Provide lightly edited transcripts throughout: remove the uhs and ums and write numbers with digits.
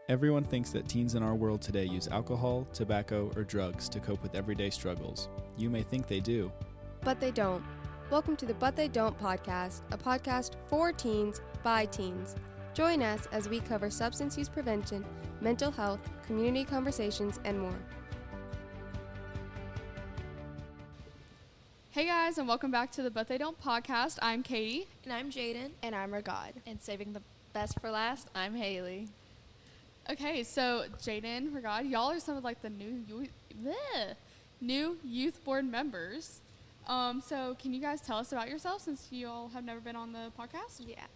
Everyone thinks that teens in our world today use alcohol, tobacco, or drugs to cope with everyday struggles. You may think they do. But they don't. Welcome to the But They Don't podcast, a podcast for teens by teens. Join us as we cover substance use prevention, mental health, community conversations, and more. Hey guys, and welcome back to the But They Don't podcast. I'm Katie. And I'm Jayden. And I'm Ragad. And saving the best for last, I'm Haylee. Okay, so Jayden, Ragad, y'all are some of like the new youth board members. So can you guys tell us about yourself since you all have never been on the podcast? Yeah.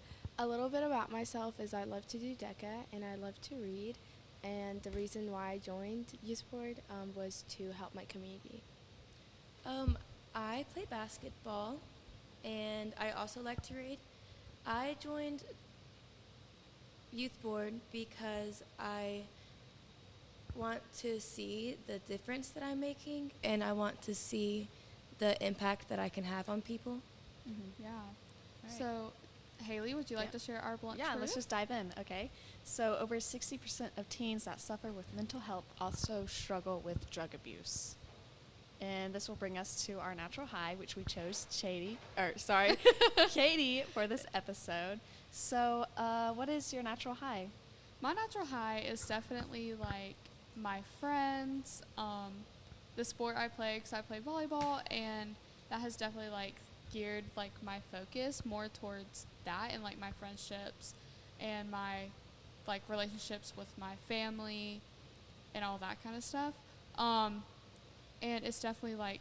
A little bit about myself is I love to do DECA and I love to read. And the reason why I joined Youth Board was to help my community. I play basketball and I also like to read. I joined Youth Board because I want to see the difference that I'm making and I want to see the impact that I can have on people. Mm-hmm. Yeah. Right. So, Haylee, would you like to share our blunt Yeah, truth? let's just dive in, okay? So over 60% of teens that suffer with mental health also struggle with drug abuse. And this will bring us to our natural high, which we chose Katie for this episode. So what is your natural high? My natural high is definitely like my friends, the sport I play, because I play volleyball, and that has definitely like geared like my focus more towards that and like my friendships and my like relationships with my family and all that kind of stuff. And it's definitely like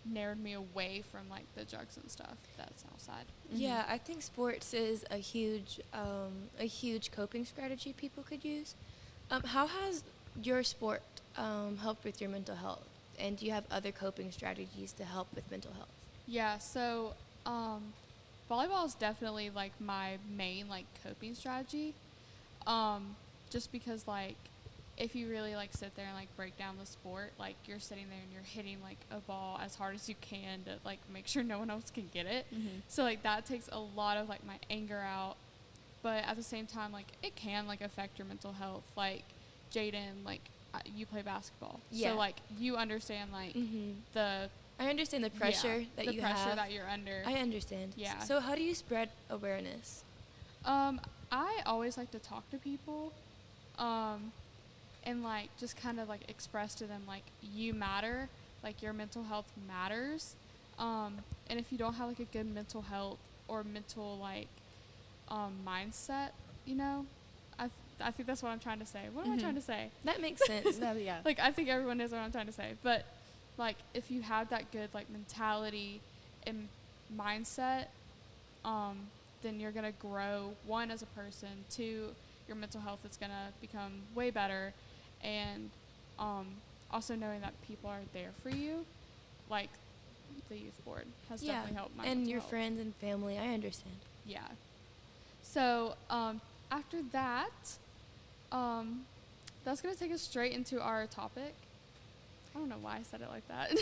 narrowed me away from like the drugs and stuff that's outside. Yeah, I think sports is a huge coping strategy people could use. How has your sport helped with your mental health? And do you have other coping strategies to help with mental health? Yeah, so volleyball is definitely like my main like coping strategy. Just because like if you really like sit there and like break down the sport, like you're sitting there and you're hitting like a ball as hard as you can to like make sure no one else can get it. Mm-hmm. So like that takes a lot of like my anger out, but at the same time like it can like affect your mental health. Like Jayden, like you play basketball, so like you understand like I understand the pressure that you have. The pressure that you're under. I understand. Yeah. So how do you spread awareness? I always like to talk to people, and like just kind of like express to them like you matter, like your mental health matters, and if you don't have like a good mental health or mental like mindset, you know, I think that's what I'm trying to say. What am I trying to say? That makes sense. No, yeah. Like I think everyone knows what I'm trying to say, but like if you have that good like mentality and mindset, then you're gonna grow, one, as a person, two, your mental health is gonna become way better, and also knowing that people are there for you, like the youth board has definitely helped my and mental your health. friends and family, I understand. Yeah. So after that, that's gonna take us straight into our topic. I don't know why I said it like that.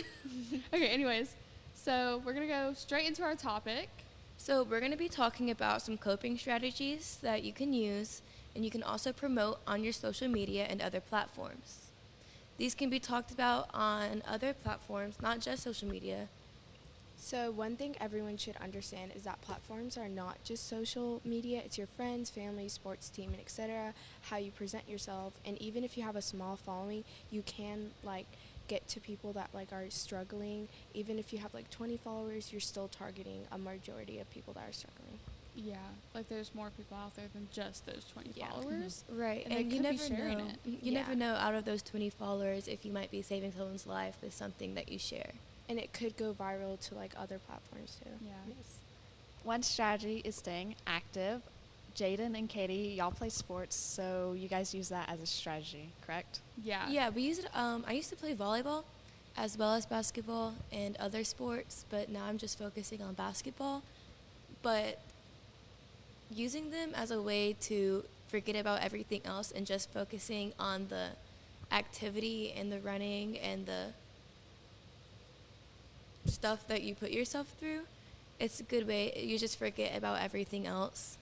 Okay, anyways, so we're gonna go straight into our topic. So we're going to be talking about some coping strategies that you can use and you can also promote on your social media and other platforms. These can be talked about on other platforms, not just social media. So one thing everyone should understand is that platforms are not just social media. It's your friends, family, sports team, and etc. How you present yourself. And even if you have a small following, you can like get to people that like are struggling. Even if you have like 20 followers, you're still targeting a majority of people that are struggling. Yeah, like there's more people out there than just those 20 followers. Right, And they you could be never sharing know. it. You never know out of those 20 followers if you might be saving someone's life with something that you share. And it could go viral to like other platforms too. Yeah. Yes. One strategy is staying active. Jayden and Katie, y'all play sports, so you guys use that as a strategy, correct? Yeah. Yeah, we use it. I used to play volleyball as well as basketball and other sports, but now I'm just focusing on basketball. But using them as a way to forget about everything else and just focusing on the activity and the running and the stuff that you put yourself through, it's a good way. You just forget about everything else.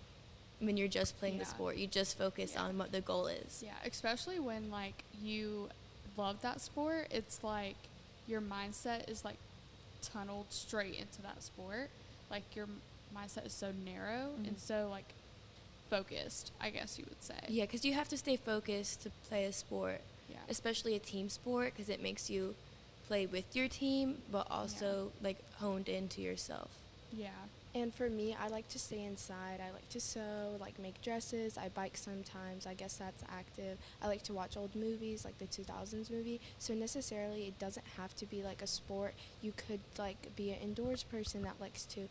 when you're just playing the Yeah. sport. You just focus Yeah. on what the goal is. Yeah, especially when like you love that sport, it's like your mindset is like tunneled straight into that sport. Like your mindset is so narrow and so like focused, I guess you would say. Yeah, because you have to stay focused to play a sport, Yeah. especially a team sport, because it makes you play with your team, but also like honed into yourself. Yeah. And for me, I like to stay inside. I like to sew, like make dresses. I bike sometimes. I guess that's active. I like to watch old movies, like the 2000s movie. So necessarily, it doesn't have to be like a sport. You could like be an indoors person that likes to,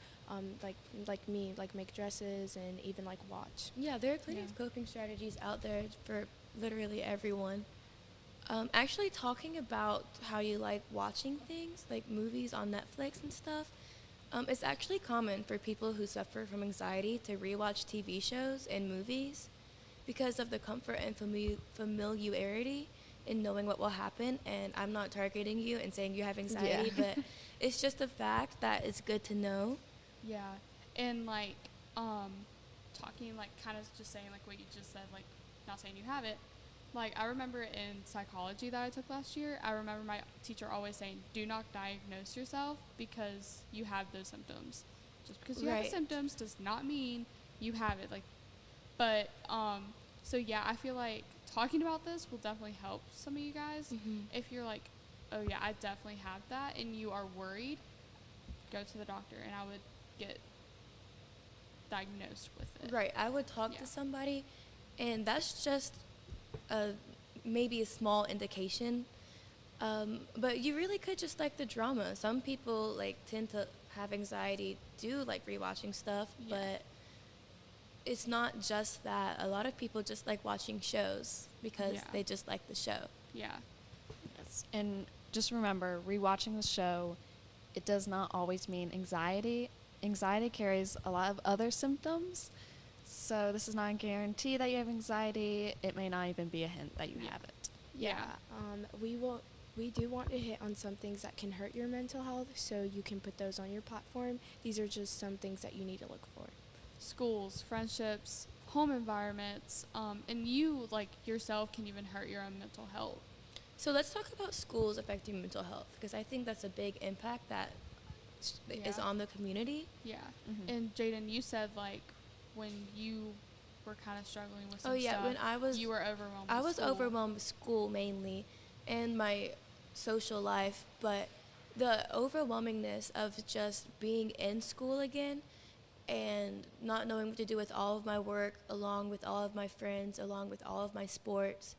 like me, like make dresses and even like watch. Yeah, there are plenty Yeah. of coping strategies out there for literally everyone. Actually, talking about how you like watching things, like movies on Netflix and stuff, it's actually common for people who suffer from anxiety to rewatch TV shows and movies because of the comfort and familiarity in knowing what will happen. And I'm not targeting you and saying you have anxiety, but it's just a fact that it's good to know. Yeah. And like talking like kind of just saying like what you just said, like not saying you have it. Like I remember in psychology that I took last year, I remember my teacher always saying, do not diagnose yourself because you have those symptoms. Just because you have the Right. symptoms does not mean you have it. Like, but so yeah, I feel like talking about this will definitely help some of you guys. If you're like, oh yeah, I definitely have that, and you are worried, go to the doctor, and I would get diagnosed with it. Right, I would talk Yeah. to somebody, and that's just maybe a small indication. But you really could just like the drama. Some people like tend to have anxiety, do like rewatching stuff, Yeah. but it's not just that. A lot of people just like watching shows because Yeah. they just like the show. Yeah. Yes. And just remember, rewatching the show, it does not always mean anxiety. Anxiety carries a lot of other symptoms. So this is not a guarantee that you have anxiety. It may not even be a hint that you Yeah. have it. Yeah. We do want to hit on some things that can hurt your mental health, so you can put those on your platform. These are just some things that you need to look for. Schools, friendships, home environments, and you like yourself can even hurt your own mental health. So let's talk about schools affecting mental health because I think that's a big impact that is Yeah. on the community. Yeah. Mhm. And Jayden, you said like when you were kind of struggling with some Oh yeah, stuff, when I was you were overwhelmed. I with was school. overwhelmed with school mainly and my social life, but the overwhelmingness of just being in school again and not knowing what to do with all of my work, along with all of my friends, along with all of my sports,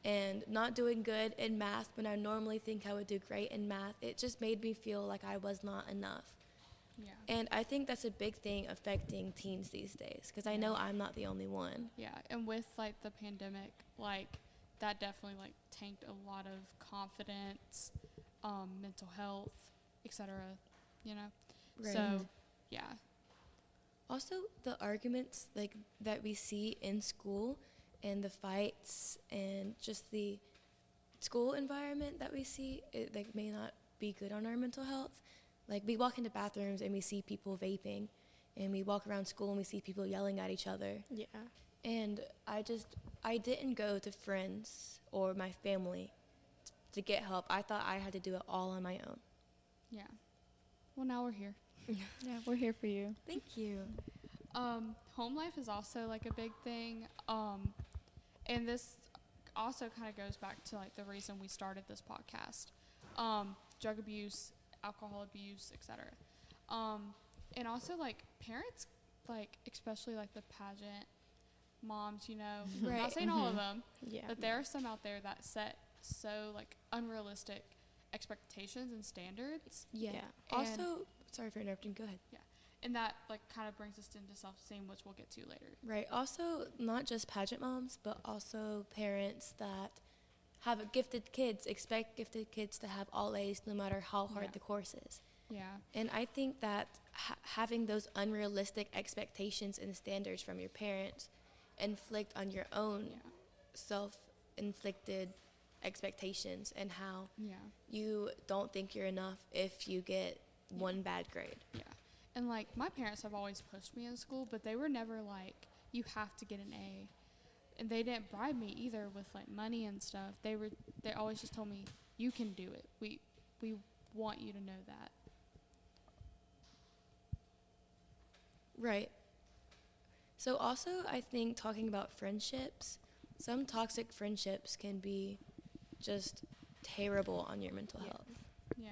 and not doing good in math when I normally think I would do great in math, it just made me feel like I was not enough. Yeah. And I think that's a big thing affecting teens these days because I know Yeah. I'm not the only one. Yeah. And with like the pandemic, like that definitely like tanked a lot of confidence, mental health, etc. You know. So yeah. Also, the arguments like that we see in school and the fights and just the school environment that we see, it like may not be good on our mental health. Like we walk into bathrooms and we see people vaping, and we walk around school and we see people yelling at each other. Yeah. And I didn't go to friends or my family to get help. I thought I had to do it all on my own. Yeah. Well, now we're here. Yeah, we're here for you. Thank you. Home life is also like a big thing. And this also kind of goes back to like the reason we started this podcast. Drug abuse, alcohol abuse, etc. And also like parents, like especially like the pageant moms, you know, I'm Right. not saying all of them, Yeah. but there are some out there that set so like unrealistic expectations and standards. Yeah. Yeah. Also, sorry for interrupting. Go ahead. And that like kind of brings us into self-esteem, which we'll get to later. Right. Also, not just pageant moms, but also parents that have gifted kids, expect gifted kids to have all A's no matter how hard Yeah. the course is. Yeah. And I think that having those unrealistic expectations and standards from your parents inflict on your own Yeah. self-inflicted expectations and how Yeah. you don't think you're enough if you get one bad grade. Yeah. And like my parents have always pushed me in school, but they were never like, you have to get an A. And they didn't bribe me either with like money and stuff. They always just told me, you can do it. We want you to know that. Right. So also, I think talking about friendships, some toxic friendships can be just terrible on your mental Yeah. health. Yeah.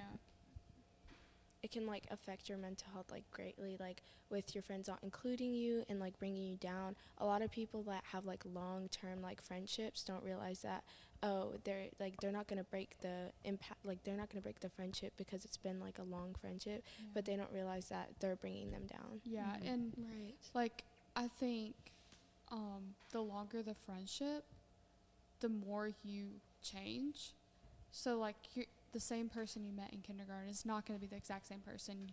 It can like affect your mental health like greatly, like with your friends not including you and like bringing you down. A lot of people that have like long-term like friendships don't realize that they're not going to break the impact, like they're not going to break the friendship because it's been like a long friendship, but they don't realize that they're bringing them down. Yeah, and Right. like I think the longer the friendship, the more you change. So like the same person you met in kindergarten is not going to be the exact same person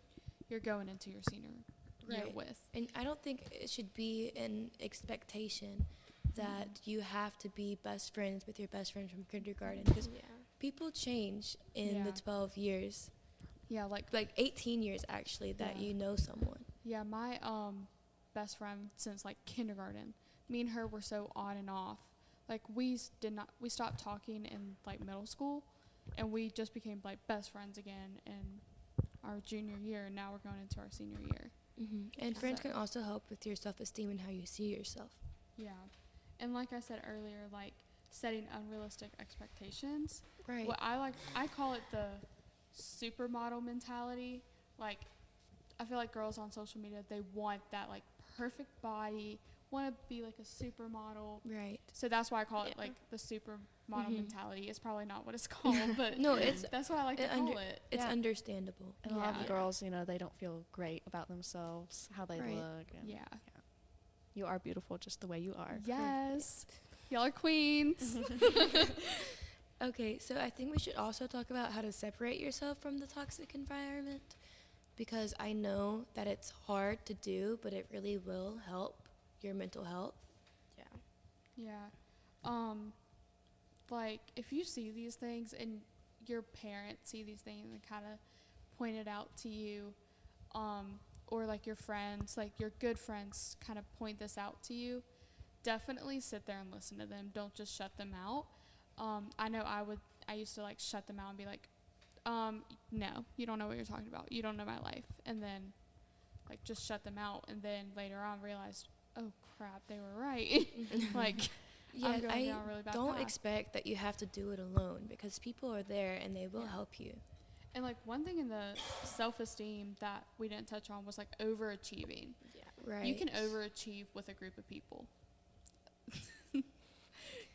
you're going into your senior year Right. with. And I don't think it should be an expectation that you have to be best friends with your best friend from kindergarten, because Yeah. people change in the Yeah. 12 years, Yeah, like 18 years actually, that Yeah. you know someone. yeah, my best friend since like kindergarten, me and her were so on and off. Like we stopped talking in like middle school, and we just became like best friends again in our junior year, and now we're going into our senior year. Mm-hmm. And friends So- can also help with your self-esteem and how you see yourself. Yeah. And like I said earlier, like setting unrealistic expectations. Right. What I call it the supermodel mentality. Like I feel like girls on social media, they want that like perfect body, want to be like a supermodel. Right. So that's why I call it Yeah. like the supermodel Mhm. mentality. It's probably not what it's called, but No, it's that's what I like to call it. It's Yeah. understandable. And a lot Yeah. of girls, they don't feel great about themselves, how they Right. look. And Yeah. You are beautiful just the way you are. Yes. Y'all are queens. Okay, so I think we should also talk about how to separate yourself from the toxic environment, because I know that it's hard to do, but it really will help your mental health. Yeah. Yeah. Like if you see these things and your parents see these things and kind of point it out to you, or like your friends, like your good friends kind of point this out to you, definitely sit there and listen to them. Don't just shut them out. I know I used to like shut them out and be like, no, you don't know what you're talking about. You don't know my life. And then like just shut them out. And then later on realized, oh crap, they were right. Like, Yeah, I'm going I down a really bad don't path. expect that you have to do it alone, because people are there and they will Yeah. help you. And like one thing in the self-esteem that we didn't touch on was like overachieving. Yeah. Right. You can overachieve with a group of people.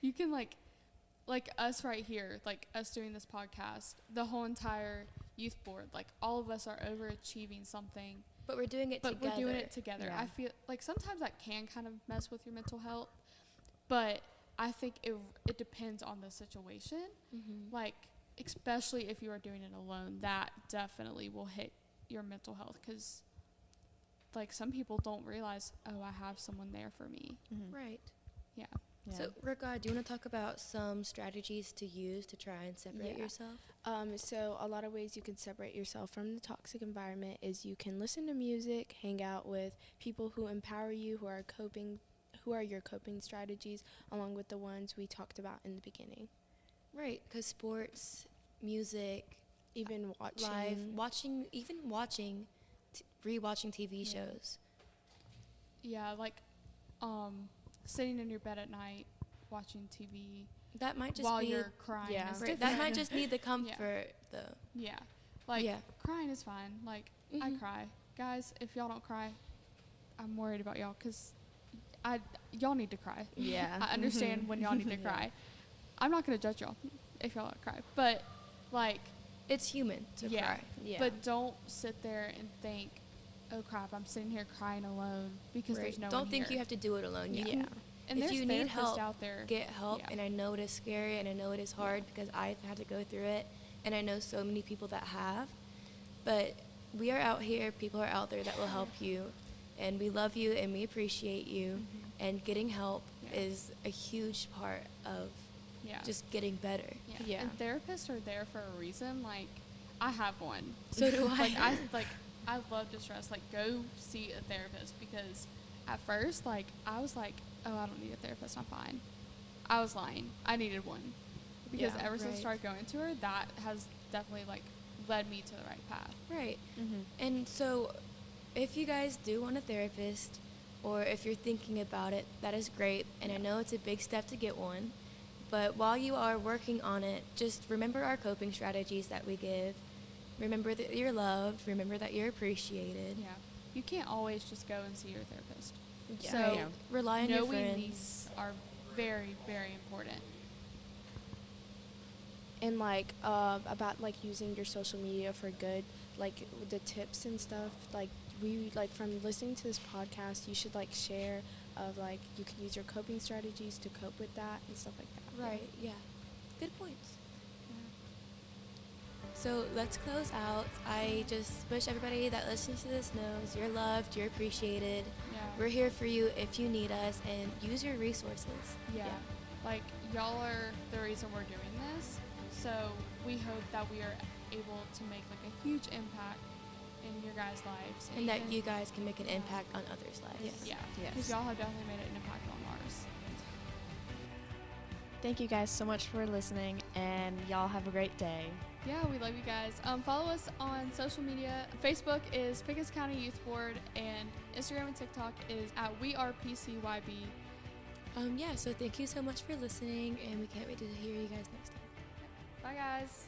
You can like us right here, like us doing this podcast, the whole entire youth board, like all of us are overachieving something, But we're doing it but together. we're doing it together. Yeah. I feel like sometimes that can kind of mess with your mental health, but I think it depends on the situation. Mhm. Like especially if you are doing it alone, that definitely will hit your mental health, because like some people don't realize, oh, I have someone there for me. Mhm. Right. Yeah. Yeah. So, Ragad, do you want to talk about some strategies to use to try and separate Yeah. yourself? So a lot of ways you can separate yourself from the toxic environment is you can listen to music, hang out with people who empower you, who are your coping strategies, along with the ones we talked about in the beginning. Right, because sports, music, Even watching, rewatching TV Yeah. shows. Yeah, like sitting in your bed at night watching TV That might just while be you're crying. Yeah. is right, different. that might just need the comfort, though. Yeah. Like Yeah. crying is fine. Like I Mhm. cry. Guys, if y'all don't cry, I'm worried about y'all, because y'all need to cry. Yeah. I understand when y'all need to Yeah. cry. I'm not going to judge y'all if y'all don't cry. But like It's human to Yeah. cry. Yeah. but don't sit there and think, oh crap, I'm sitting here crying alone, because there's Right. no Don't one think here. you have to do it alone. You Yeah. can And if there's you need therapists help, out there. get help. Yeah. And I know it is scary, and I know it is hard, because I've had to go through it, and I know so many people that have. But we are out here. People are out there that will help you, and we love you and we appreciate you. Mhm. And getting help Yeah. is a huge part of Yeah. just getting better. Yeah. Yeah. And therapists are there for a reason. Like, I have one. So do I. I love to stress, like, go see a therapist, because at first, like, I was like, oh, I don't need a therapist, I'm fine. I was lying. I needed one. Because Yeah, ever since I right. started going to her, that has definitely, like, led me to the right path. Right. Mm-hmm. And so if you guys do want a therapist, or if you're thinking about it, that is great. And I know it's a big step to get one. But while you are working on it, just remember our coping strategies that we give. Remember that you're loved. Remember that you're appreciated. Yeah. You can't always just go and see your therapist. Yeah. So Yeah. Rely on your knowing friends. these are very, very important. And like about like using your social media for good, like the tips and stuff, like we like from listening to this podcast, you should like share of like you can use your coping strategies to cope with that and stuff like that. Right, yeah. Good points. So let's close out. I just wish everybody that listens to this knows you're loved, you're appreciated. Yeah. We're here for you if you need us, and use your resources. Yeah. Like, y'all are the reason we're doing this. So we hope that we are able to make like a huge impact in your guys' lives. And that even- you guys can make an impact on others' lives. Yes. Yeah. Yes. Because y'all have definitely made an impact on ours. Thank you guys so much for listening, and y'all have a great day. Yeah, we love you guys. Follow us on social media. Facebook is Pickens County Youth Board, and Instagram and TikTok is at WeArePCYB. Yeah, so thank you so much for listening, and we can't wait to hear you guys next time. Bye, guys.